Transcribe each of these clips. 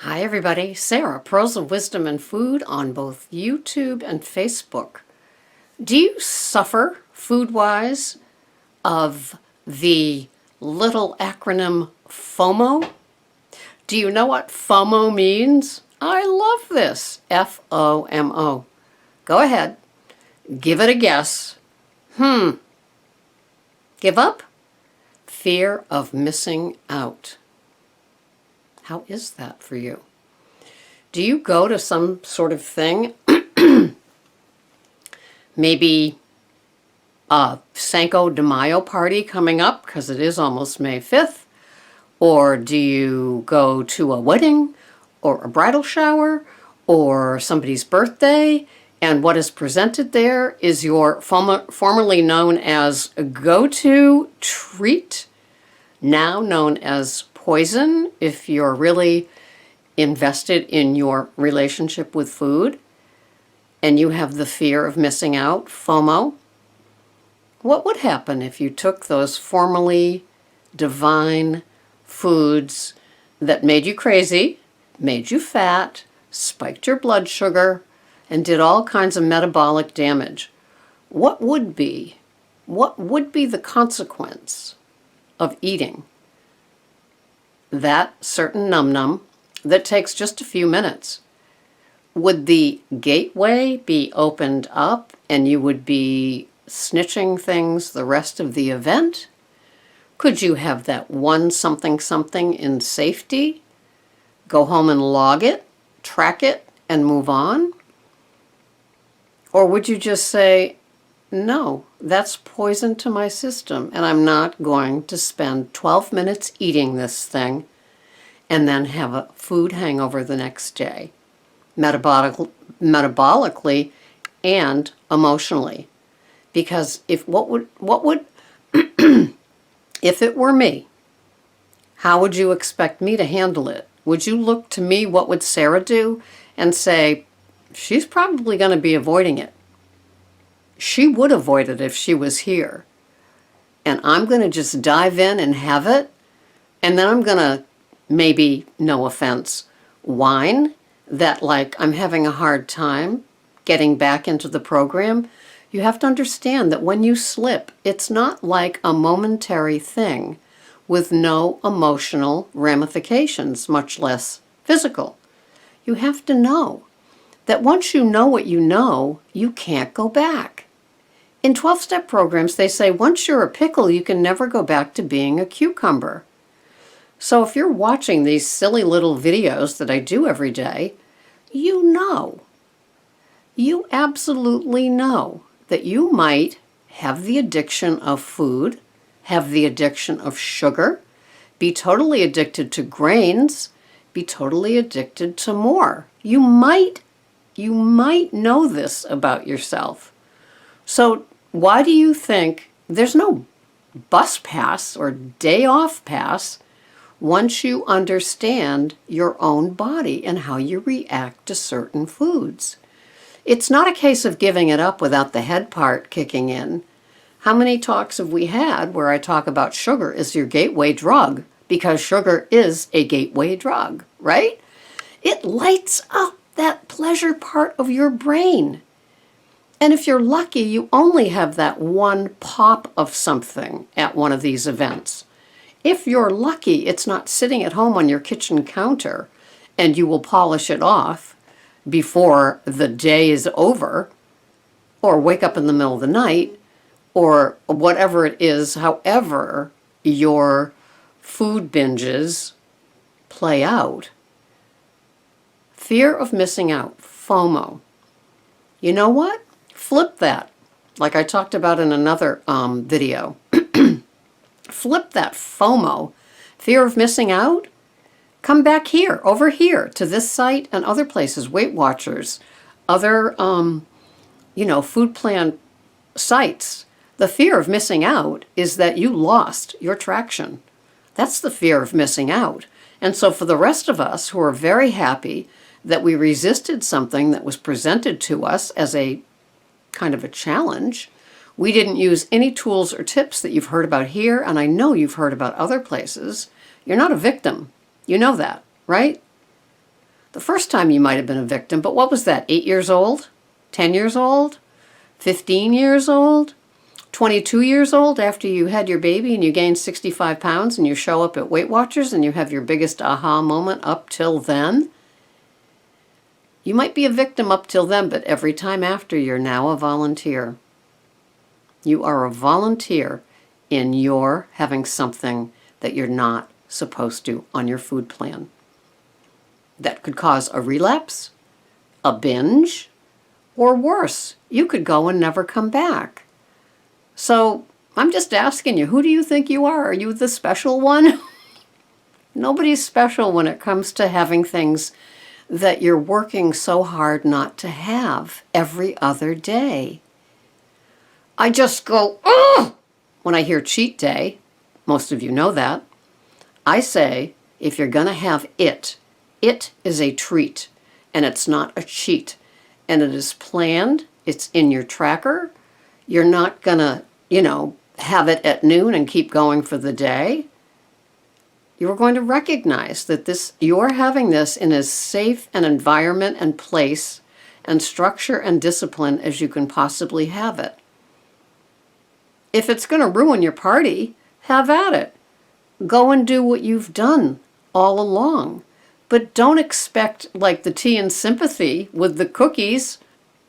Hi everybody, Sarah, Pearls of Wisdom and Food on both YouTube and Facebook. Do you suffer food-wise of the little acronym FOMO? Do you know what FOMO means? I love this, F-O-M-O. Go ahead, give it a guess. Give up? Fear of missing out. How is that for you? Do you go to some sort of thing, maybe a Cinco de Mayo party coming up because it is almost May 5th, or do you go to a wedding or a bridal shower or somebody's birthday, and what is presented there is your formerly known as a go-to treat, now known as poison if you're really invested in your relationship with food and you have the fear of missing out, FOMO. What would happen if you took those formerly divine foods that made you crazy, made you fat, spiked your blood sugar, and did all kinds of metabolic damage? What would be the consequence of eating that certain num-num that takes just a few minutes? Would the gateway be opened up and you would be snitching things the rest of the event? Could you have that one something something in safety, go home and log it, track it, and move on? Or would you just say, no, that's poison to my system, and I'm not going to spend 12 minutes eating this thing and then have a food hangover the next day, metabolically and emotionally. Because if if it were me, how would you expect me to handle it? Would you look to me, what would Sarah do, and say, she's probably going to be avoiding it. She would avoid it if she was here. And I'm going to just dive in and have it. And then I'm going to, maybe, no offense, whine that like I'm having a hard time getting back into the program. You have to understand that when you slip, it's not like a momentary thing with no emotional ramifications, much less physical. You have to know that once you know what you can't go back. In 12-step programs, they say once you're a pickle, you can never go back to being a cucumber. So if you're watching these silly little videos that I do every day, you absolutely know that you might have the addiction of food, have the addiction of sugar, be totally addicted to grains, be totally addicted to more. You might know this about yourself. So why do you think there's no bus pass or day off pass once you understand your own body and how you react to certain foods? It's not a case of giving it up without the head part kicking in. How many talks have we had where I talk about sugar is your gateway drug, because sugar is a gateway drug, right? It lights up that pleasure part of your brain. And if you're lucky, you only have that one pop of something at one of these events. If you're lucky, it's not sitting at home on your kitchen counter and you will polish it off before the day is over, or wake up in the middle of the night, or whatever it is, however your food binges play out. Fear of missing out, FOMO. You know what? Flip that, like I talked about in another video. Flip that FOMO, fear of missing out. Come back here, over here, to this site and other places, Weight Watchers, other, food plan sites. The fear of missing out is that you lost your traction. That's the fear of missing out. And so for the rest of us who are very happy that we resisted something that was presented to us as a kind of a challenge, we didn't use any tools or tips that you've heard about here, and I know you've heard about other places. You're not a victim. You know that, right? The first time you might have been a victim, but what was that, 8 years old? 10 years old? 15 years old? 22 years old after you had your baby and you gained 65 pounds and you show up at Weight Watchers and you have your biggest aha moment up till then? You might be a victim up till then, but every time after, you're now a volunteer. You are a volunteer in your having something that you're not supposed to on your food plan. That could cause a relapse, a binge, or worse, you could go and never come back. So I'm just asking you, who do you think you are? Are you the special one? Nobody's special when it comes to having things that you're working so hard not to have every other day. I just go, ugh! When I hear cheat day. Most of you know that. I say, if you're going to have it is a treat, and it's not a cheat. And it is planned, it's in your tracker. You're not going to, have it at noon and keep going for the day. You're going to recognize that you're having this in as safe an environment and place and structure and discipline as you can possibly have it. If it's going to ruin your party, have at it. Go and do what you've done all along. But don't expect, like the tea and sympathy with the cookies,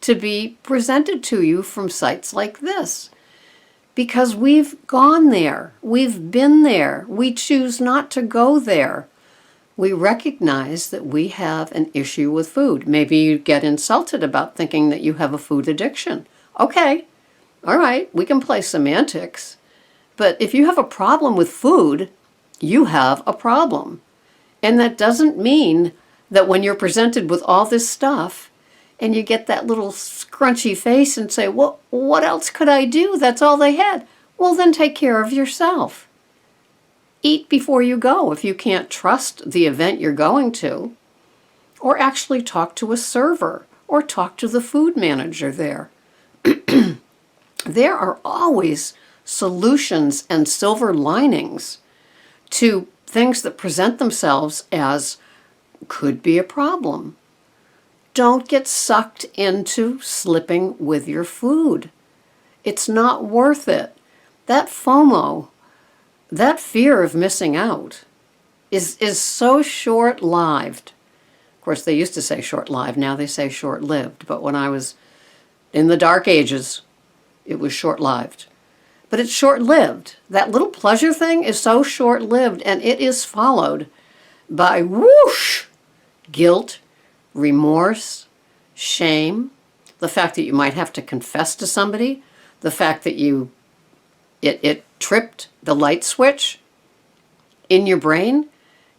to be presented to you from sites like this. Because we've gone there. We've been there. We choose not to go there. We recognize that we have an issue with food. Maybe you get insulted about thinking that you have a food addiction. Okay, all right, we can play semantics. But if you have a problem with food, you have a problem. And that doesn't mean that when you're presented with all this stuff and you get that little scrunchy face and say, well, what else could I do? That's all they had. Well, then take care of yourself. Eat before you go if you can't trust the event you're going to. Or actually talk to a server or talk to the food manager there. There are always solutions and silver linings to things that present themselves as could be a problem. Don't get sucked into slipping with your food. It's not worth it. That FOMO, that fear of missing out, is so short-lived. Of course, they used to say short-lived, now they say short-lived. But when I was in the dark ages, it was short-lived. But it's short-lived. That little pleasure thing is so short-lived, and it is followed by whoosh, guilt, remorse, shame, the fact that you might have to confess to somebody, the fact that it tripped the light switch in your brain,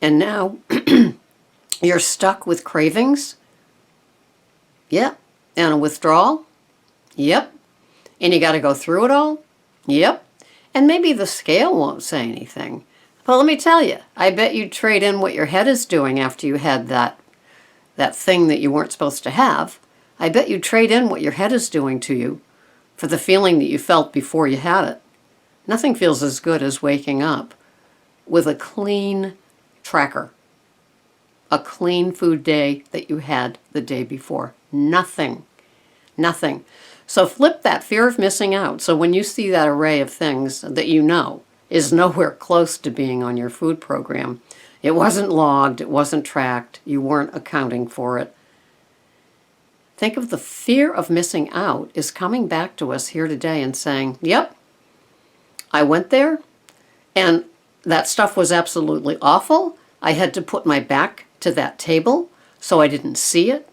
and now you're stuck with cravings. Yep. And a withdrawal. Yep. And you got to go through it all. Yep. And maybe the scale won't say anything. But let me tell you, I bet you'd trade in what your head is doing after you had that thing that you weren't supposed to have. I bet you'd trade in what your head is doing to you for the feeling that you felt before you had it. Nothing feels as good as waking up with a clean tracker, a clean food day that you had the day before. Nothing. So flip that fear of missing out. So when you see that array of things that you know is nowhere close to being on your food program, it wasn't logged, it wasn't tracked, you weren't accounting for it. Think of the fear of missing out is coming back to us here today and saying, yep, I went there and that stuff was absolutely awful. I had to put my back to that table so I didn't see it.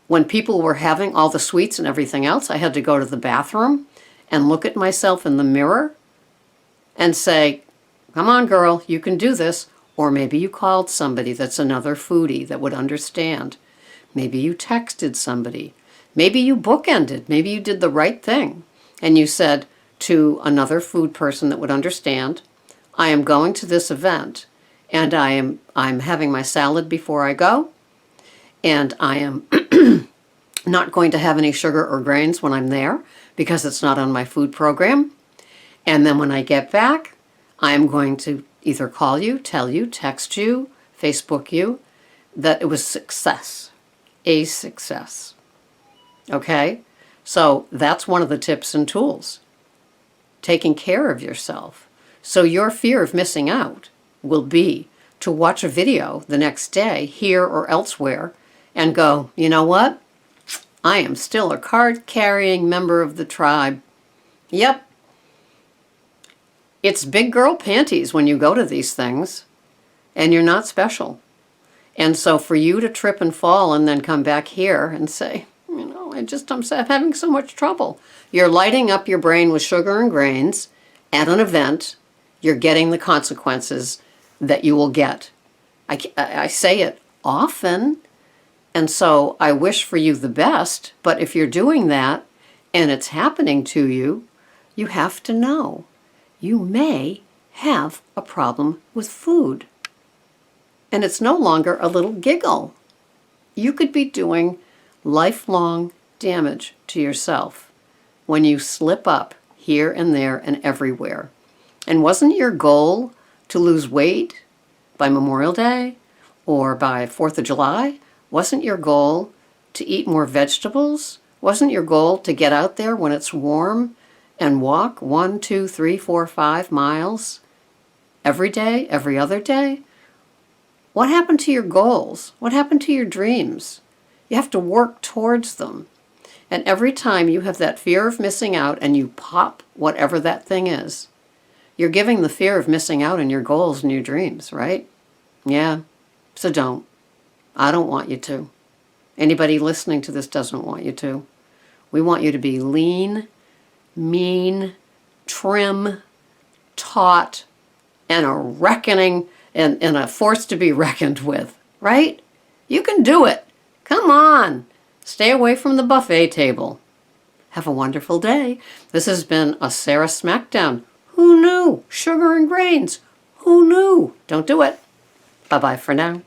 When people were having all the sweets and everything else, I had to go to the bathroom and look at myself in the mirror and say, come on, girl, you can do this. Or maybe you called somebody that's another foodie that would understand. Maybe you texted somebody. Maybe you bookended. Maybe you did the right thing. And you said to another food person that would understand, I am going to this event and I'm having my salad before I go. And I am not going to have any sugar or grains when I'm there because it's not on my food program. And then when I get back, I'm going to either call you, tell you, text you, Facebook you, that it was success, a success. Okay? So that's one of the tips and tools. Taking care of yourself. So your fear of missing out will be to watch a video the next day, here or elsewhere, and go, you know what? I am still a card-carrying member of the tribe. Yep. It's big girl panties when you go to these things, and you're not special. And so for you to trip and fall and then come back here and say, you know, I'm having so much trouble. You're lighting up your brain with sugar and grains at an event. You're getting the consequences that you will get. I say it often, and so I wish for you the best, but if you're doing that and it's happening to you, you have to know you may have a problem with food. And it's no longer a little giggle. You could be doing lifelong damage to yourself when you slip up here and there and everywhere. And wasn't your goal to lose weight by Memorial Day or by 4th of July? Wasn't your goal to eat more vegetables? Wasn't your goal to get out there when it's warm and walk 1, 2, 3, 4, 5 miles every day, every other day? What happened to your goals? What happened to your dreams? You have to work towards them. And every time you have that fear of missing out and you pop whatever that thing is, you're giving the fear of missing out on your goals and your dreams, right? Yeah, so don't. I don't want you to. Anybody listening to this doesn't want you to. We want you to be lean, mean, trim, taut, and a reckoning and a force to be reckoned with, right? You can do it. Come on. Stay away from the buffet table. Have a wonderful day. This has been a Sarah Smackdown. Who knew? Sugar and grains. Who knew? Don't do it. Bye-bye for now.